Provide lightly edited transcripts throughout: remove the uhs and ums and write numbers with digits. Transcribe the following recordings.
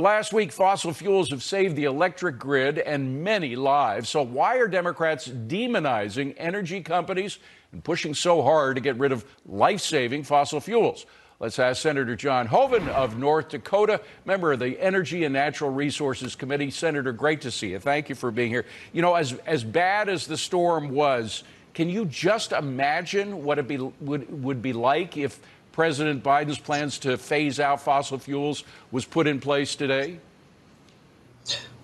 last week, fossil fuels have saved the electric grid and many lives. So why are Democrats demonizing energy companies and pushing so hard to get rid of life-saving fossil fuels? Let's ask Senator John Hoeven of North Dakota, member of the Energy and Natural Resources Committee. Senator, great to see you. Thank you for being here. You know, as bad as the storm was, can you just imagine what it would be like if President Biden's plans to phase out fossil fuels was put in place today?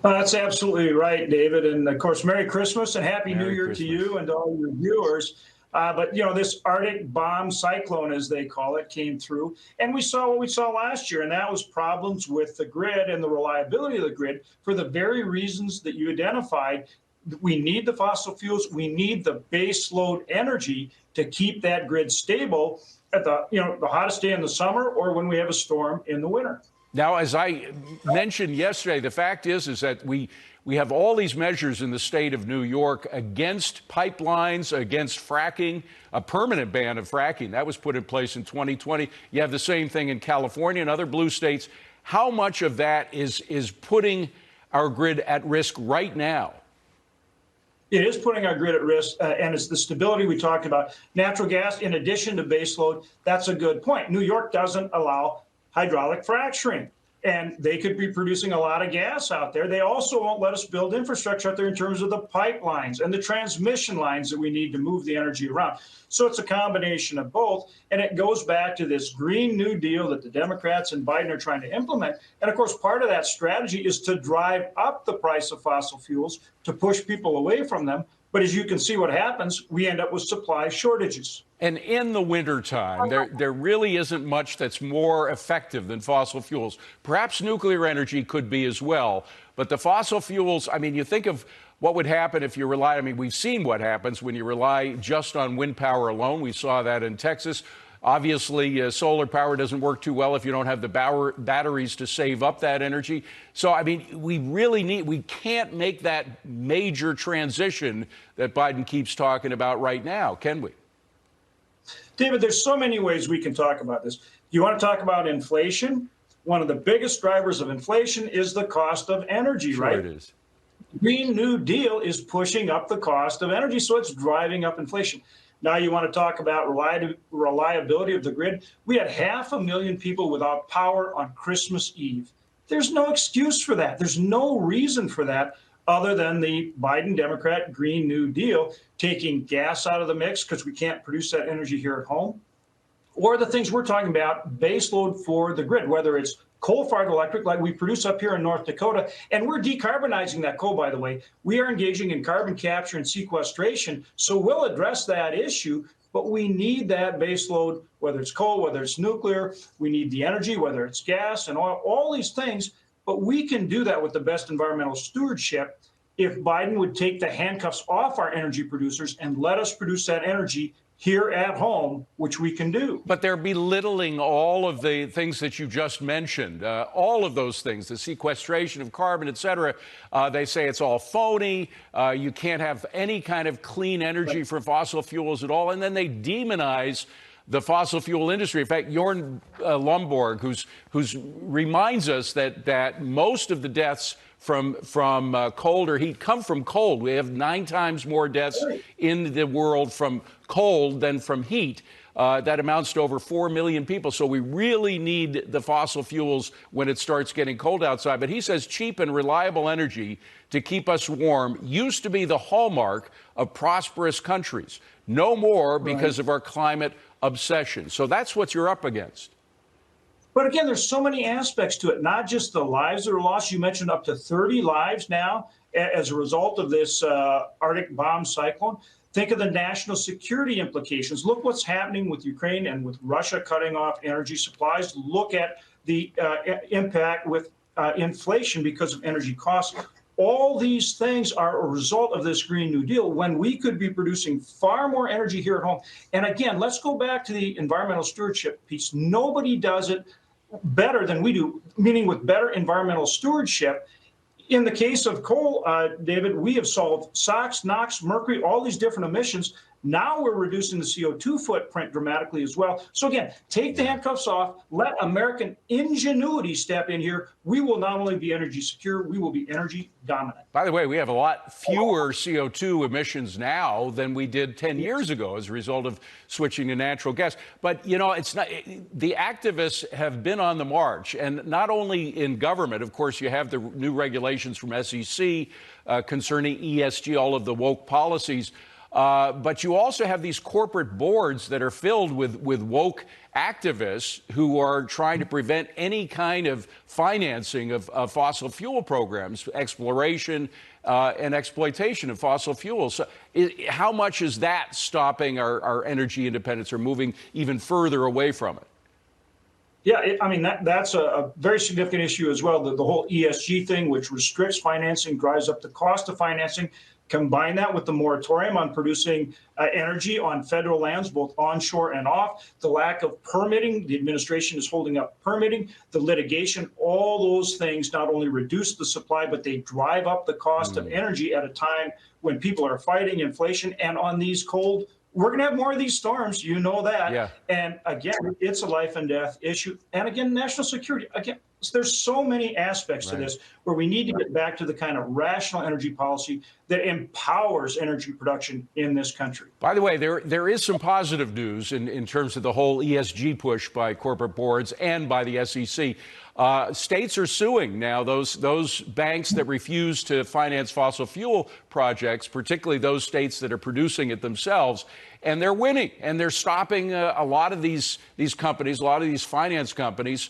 That's absolutely right, David. And of course, Merry Christmas and Happy New Year to you and to all your viewers. But, you know, this Arctic bomb cyclone, as they call it, came through. And we saw what we saw last year, and that was problems with the grid and the reliability of the grid for the very reasons that you identified. We need the fossil fuels. We need the base load energy to keep that grid stable at the hottest day in the summer or when we have a storm in the winter. Now, as I mentioned yesterday, the fact is that we have all these measures in the state of New York against pipelines, against fracking, a permanent ban of fracking. That was put in place in 2020. You have the same thing in California and other blue states. How much of that is putting our grid at risk right now? It is putting our grid at risk, and it's the stability we talked about. Natural gas, in addition to baseload, that's a good point. New York doesn't allow hydraulic fracturing, and they could be producing a lot of gas out there. They also won't let us build infrastructure out there in terms of the pipelines and the transmission lines that we need to move the energy around. So it's a combination of both, and it goes back to this Green New Deal that the Democrats and Biden are trying to implement. And of course, part of that strategy is to drive up the price of fossil fuels to push people away from them. But as you can see what happens, we end up with supply shortages. And in the wintertime, there really isn't much that's more effective than fossil fuels. Perhaps nuclear energy could be as well. But the fossil fuels, I mean, you think of what would happen if you rely, I mean, we've seen what happens when you rely just on wind power alone. We saw that in Texas. Obviously, solar power doesn't work too well if you don't have the batteries to save up that energy. So, I mean, we can't make that major transition that Biden keeps talking about right now, can we? David, there's so many ways we can talk about this. You want to talk about inflation? One of the biggest drivers of inflation is the cost of energy, right? Sure it is. Green New Deal is pushing up the cost of energy, so it's driving up inflation. Now you want to talk about reliability of the grid. We had 500,000 people without power on Christmas Eve. There's no excuse for that. There's no reason for that other than the Biden Democrat Green New Deal taking gas out of the mix because we can't produce that energy here at home, or the things we're talking about, base load for the grid, whether it's coal-fired electric like we produce up here in North Dakota. And we're decarbonizing that coal, by the way. We are engaging in carbon capture and sequestration, so we'll address that issue. But we need that base load, whether it's coal, whether it's nuclear. We need the energy, whether it's gas and oil, all these things. But we can do that with the best environmental stewardship if Biden would take the handcuffs off our energy producers and let us produce that energy here at home, which we can do. But they're belittling all of the things that you just mentioned, all of those things, the sequestration of carbon, et cetera. They say it's all phony. You can't have any kind of clean energy from fossil fuels at all. And then they demonize the fossil fuel industry. In fact, Jorn Lomborg, who's reminds us that most of the deaths from cold or heat come from cold. We have 9 times more deaths in the world from cold than from heat. That amounts to over 4 million people. So we really need the fossil fuels when it starts getting cold outside. But he says cheap and reliable energy to keep us warm used to be the hallmark of prosperous countries. No more because of our climate obsession. So that's what you're up against. But again, there's so many aspects to it, not just the lives that are lost. You mentioned up to 30 lives now as a result of this Arctic bomb cyclone. Think of the national security implications. Look what's happening with Ukraine and with Russia cutting off energy supplies. Look at the impact with inflation because of energy costs. All these things are a result of this Green New Deal when we could be producing far more energy here at home. And again, let's go back to the environmental stewardship piece. Nobody does it better than we do, meaning with better environmental stewardship. In the case of coal, David, we have solved SOx, NOx, mercury, all these different emissions Now we're reducing the CO2 footprint dramatically as well. So again, take the handcuffs off, let American ingenuity step in here. We will not only be energy secure, we will be energy dominant. By the way, we have a lot fewer CO2 emissions now than we did 10 years ago as a result of switching to natural gas. But, you know, it's not, the activists have been on the march, and not only in government. Of course, you have the new regulations from SEC concerning ESG, all of the woke policies. But you also have these corporate boards that are filled with woke activists who are trying to prevent any kind of financing of fossil fuel programs, exploration and exploitation of fossil fuels. So how much is that stopping our energy independence or moving even further away from it? Yeah, I mean, that's a very significant issue as well. The whole ESG thing, which restricts financing, drives up the cost of financing. Combine that with the moratorium on producing energy on federal lands, both onshore and off, the lack of permitting, the administration is holding up permitting, the litigation, all those things not only reduce the supply, but they drive up the cost of energy at a time when people are fighting inflation. And on these cold, we're going to have more of these storms, you know that. Yeah. And again, it's a life and death issue. And again, national security. Again, there's so many aspects to this where we need to get back to the kind of rational energy policy that empowers energy production in this country. By the way, there is some positive news in terms of the whole ESG push by corporate boards and by the SEC. States are suing now those banks that refuse to finance fossil fuel projects, particularly those states that are producing it themselves, and they're winning, and they're stopping a lot of these companies, a lot of these finance companies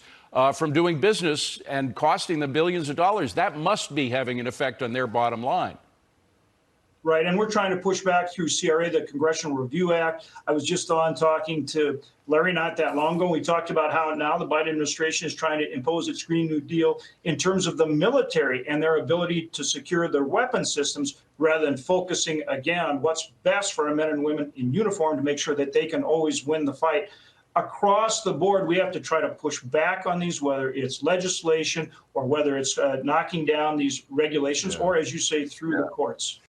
from doing business and costing them billions of dollars. That must be having an effect on their bottom line. Right, and we're trying to push back through CRA, the Congressional Review Act. I was just on talking to Larry not that long ago. We talked about how now the Biden administration is trying to impose its Green New Deal in terms of the military and their ability to secure their weapon systems rather than focusing, again, on what's best for our men and women in uniform to make sure that they can always win the fight. Across the board, we have to try to push back on these, whether it's legislation or whether it's knocking down these regulations or, as you say, through the courts.